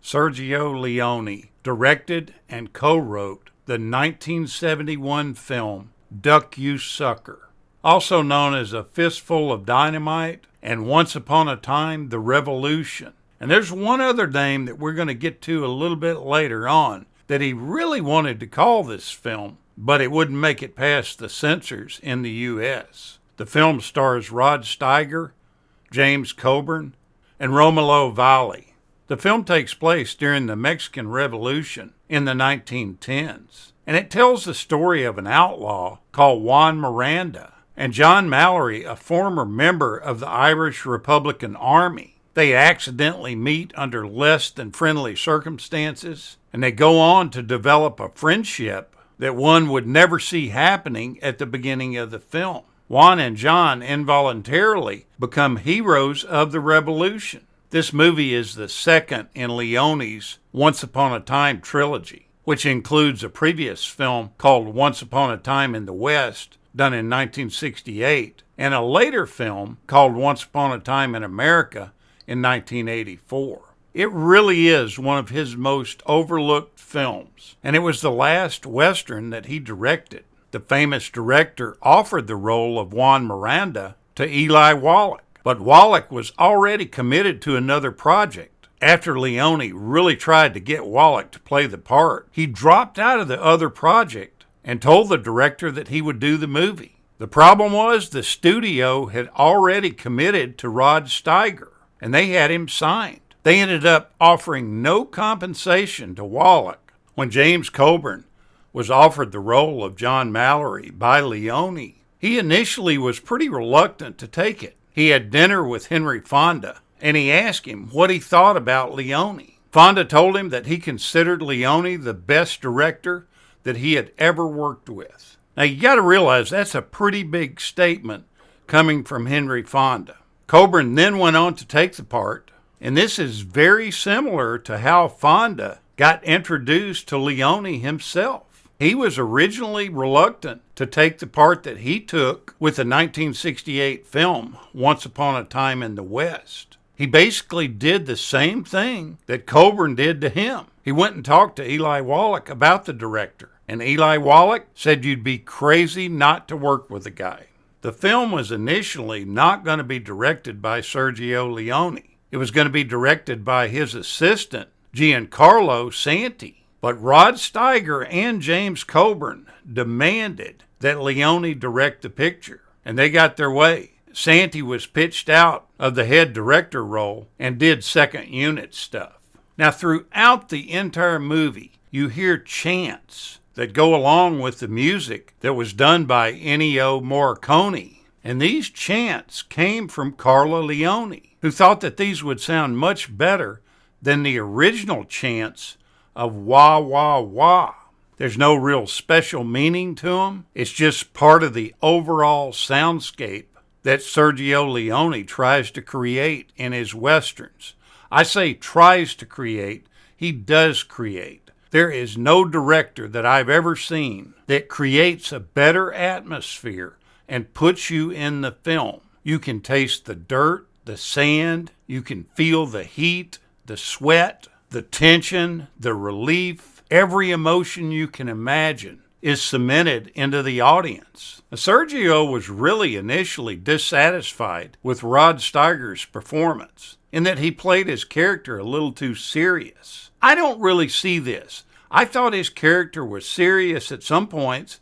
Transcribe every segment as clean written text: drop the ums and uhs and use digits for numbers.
Sergio Leone directed and co-wrote the 1971 film Duck You Sucker, also known as A Fistful of Dynamite and Once Upon a Time, The Revolution. And there's one other name that we're going to get to a little bit later on that he really wanted to call this film, but it wouldn't make it past the censors in the U.S. The film stars Rod Steiger, James Coburn, and Romulo Valli. The film takes place during the Mexican Revolution in the 1910s, and it tells the story of an outlaw called Juan Miranda and John Mallory, a former member of the Irish Republican Army. They accidentally meet under less than friendly circumstances, and they go on to develop a friendship that one would never see happening at the beginning of the film. Juan and John involuntarily become heroes of the revolution. This movie is the second in Leone's Once Upon a Time trilogy, which includes a previous film called Once Upon a Time in the West, done in 1968, and a later film called Once Upon a Time in America in 1984. It really is one of his most overlooked films, and it was the last Western that he directed. The famous director offered the role of Juan Miranda to Eli Wallach, but Wallach was already committed to another project. After Leone really tried to get Wallach to play the part, he dropped out of the other project and told the director that he would do the movie. The problem was the studio had already committed to Rod Steiger, and they had him signed. They ended up offering no compensation to Wallach. When James Coburn was offered the role of John Mallory by Leone, he initially was pretty reluctant to take it. He had dinner with Henry Fonda, and he asked him what he thought about Leone. Fonda told him that he considered Leone the best director that he had ever worked with. Now, you got to realize that's a pretty big statement coming from Henry Fonda. Coburn then went on to take the part, and this is very similar to how Fonda got introduced to Leone himself. He was originally reluctant to take the part that he took with the 1968 film Once Upon a Time in the West. He basically did the same thing that Coburn did to him. He went and talked to Eli Wallach about the director, and Eli Wallach said you'd be crazy not to work with the guy. The film was initially not going to be directed by Sergio Leone. It was going to be directed by his assistant, Giancarlo Santi. But Rod Steiger and James Coburn demanded that Leone direct the picture, and they got their way. Santi was pitched out of the head director role and did second unit stuff. Now, throughout the entire movie, you hear chants that go along with the music that was done by Ennio Morricone. And these chants came from Carla Leone, who thought that these would sound much better than the original chants of wah, wah, wah. There's no real special meaning to them. It's just part of the overall soundscape that Sergio Leone tries to create in his Westerns. I say tries to create, he does create. There is no director that I've ever seen that creates a better atmosphere and puts you in the film. You can taste the dirt, the sand, you can feel the heat, the sweat, the tension, the relief. Every emotion you can imagine is cemented into the audience. Sergio was really initially dissatisfied with Rod Steiger's performance in that he played his character a little too serious. I don't really see this. I thought his character was serious at some points,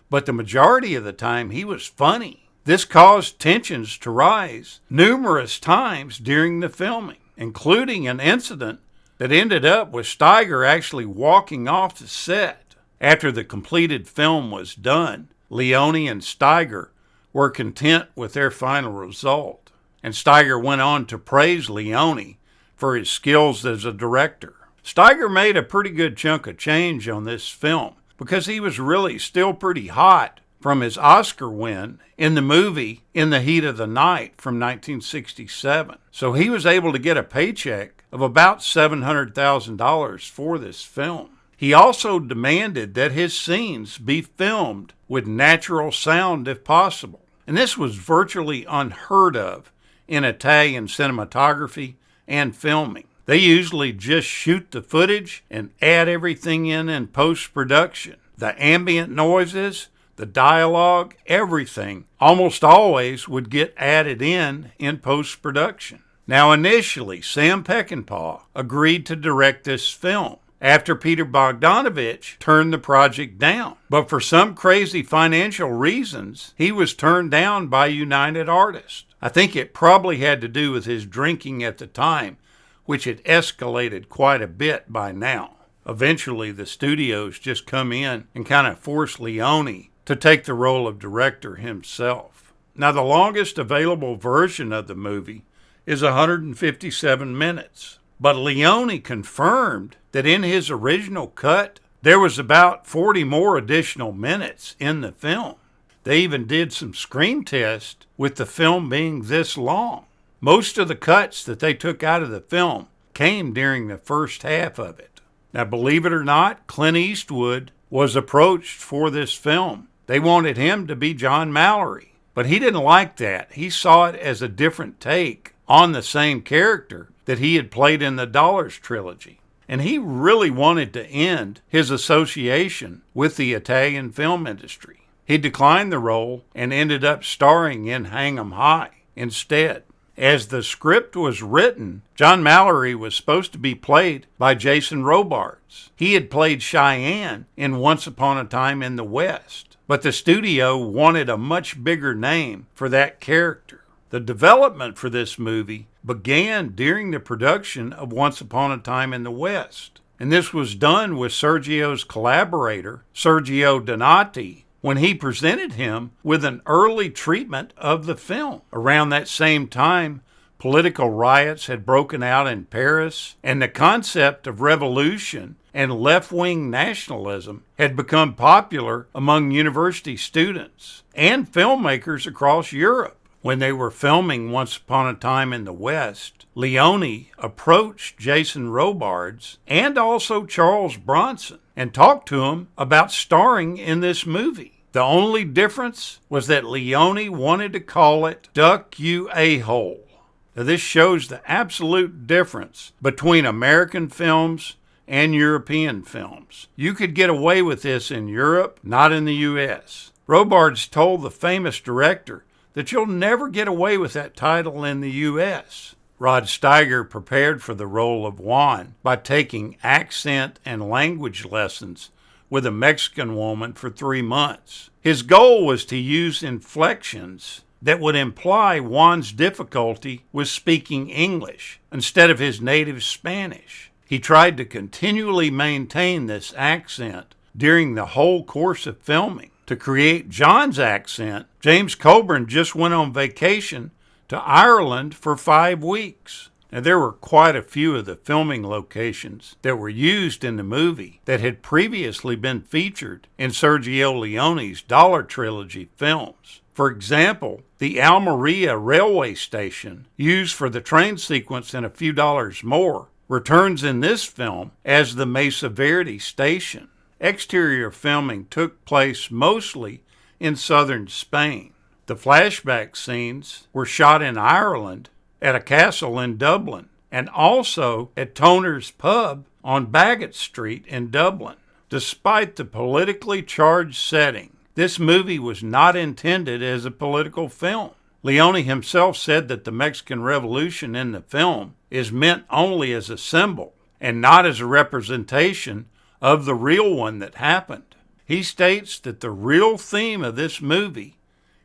but the majority of the time he was funny. This caused tensions to rise numerous times during the filming, including an incident that ended up with Steiger actually walking off the set. After the completed film was done, Leone and Steiger were content with their final result, and Steiger went on to praise Leone for his skills as a director. Steiger made a pretty good chunk of change on this film because he was really still pretty hot from his Oscar win in the movie In the Heat of the Night from 1967. So he was able to get a paycheck of about $700,000 for this film. He also demanded that his scenes be filmed with natural sound if possible. And this was virtually unheard of in Italian cinematography and filming. They usually just shoot the footage and add everything in post-production. The ambient noises, the dialogue, everything, almost always would get added in post-production. Now initially, Sam Peckinpah agreed to direct this film after Peter Bogdanovich turned the project down. But for some crazy financial reasons, he was turned down by United Artists. I think it probably had to do with his drinking at the time, which had escalated quite a bit by now. Eventually, the studios just come in and kind of force Leone to take the role of director himself. Now, the longest available version of the movie is 157 minutes. But Leone confirmed that in his original cut, there was about 40 more additional minutes in the film. They even did some screen tests with the film being this long. Most of the cuts that they took out of the film came during the first half of it. Now, believe it or not, Clint Eastwood was approached for this film. They wanted him to be John Mallory, but he didn't like that. He saw it as a different take on the same character that he had played in the Dollars trilogy. And he really wanted to end his association with the Italian film industry. He declined the role and ended up starring in Hang 'em High instead. As the script was written, John Mallory was supposed to be played by Jason Robards. He had played Cheyenne in Once Upon a Time in the West, but the studio wanted a much bigger name for that character. The development for this movie began during the production of Once Upon a Time in the West, and this was done with Sergio's collaborator, Sergio Leone, when he presented him with an early treatment of the film. Around that same time, political riots had broken out in Paris, and the concept of revolution and left-wing nationalism had become popular among university students and filmmakers across Europe. When they were filming Once Upon a Time in the West, Leone approached Jason Robards and also Charles Bronson and talked to him about starring in this movie. The only difference was that Leone wanted to call it Duck You A-Hole. Now, this shows the absolute difference between American films and European films. You could get away with this in Europe, not in the U.S. Robards told the famous director that you'll never get away with that title in the U.S. Rod Steiger prepared for the role of Juan by taking accent and language lessons with a Mexican woman for 3 months. His goal was to use inflections that would imply Juan's difficulty with speaking English instead of his native Spanish. He tried to continually maintain this accent during the whole course of filming. To create John's accent, James Coburn just went on vacation to Ireland for 5 weeks. Now, there were quite a few of the filming locations that were used in the movie that had previously been featured in Sergio Leone's Dollar Trilogy films. For example, the Almeria railway station, used for the train sequence in A Few Dollars More, returns in this film as the Mesa Verde station. Exterior filming took place mostly in southern Spain. The flashback scenes were shot in Ireland at a castle in Dublin and also at Toner's Pub on Bagot Street in Dublin. Despite the politically charged setting, this movie was not intended as a political film. Leone himself said that the Mexican Revolution in the film is meant only as a symbol and not as a representation of the real one that happened. He states that the real theme of this movie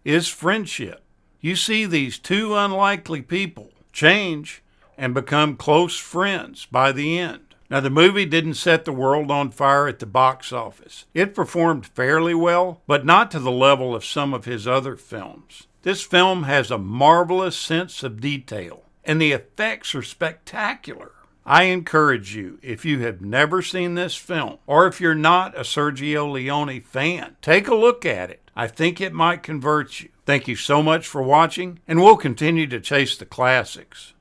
is friendship. You see these two unlikely people change and become close friends by the end. Now, the movie didn't set the world on fire at the box office. It performed fairly well, but not to the level of some of his other films. This film has a marvelous sense of detail, and the effects are spectacular. I encourage you, if you have never seen this film, or if you're not a Sergio Leone fan, take a look at it. I think it might convert you. Thank you so much for watching, and we'll continue to chase the classics.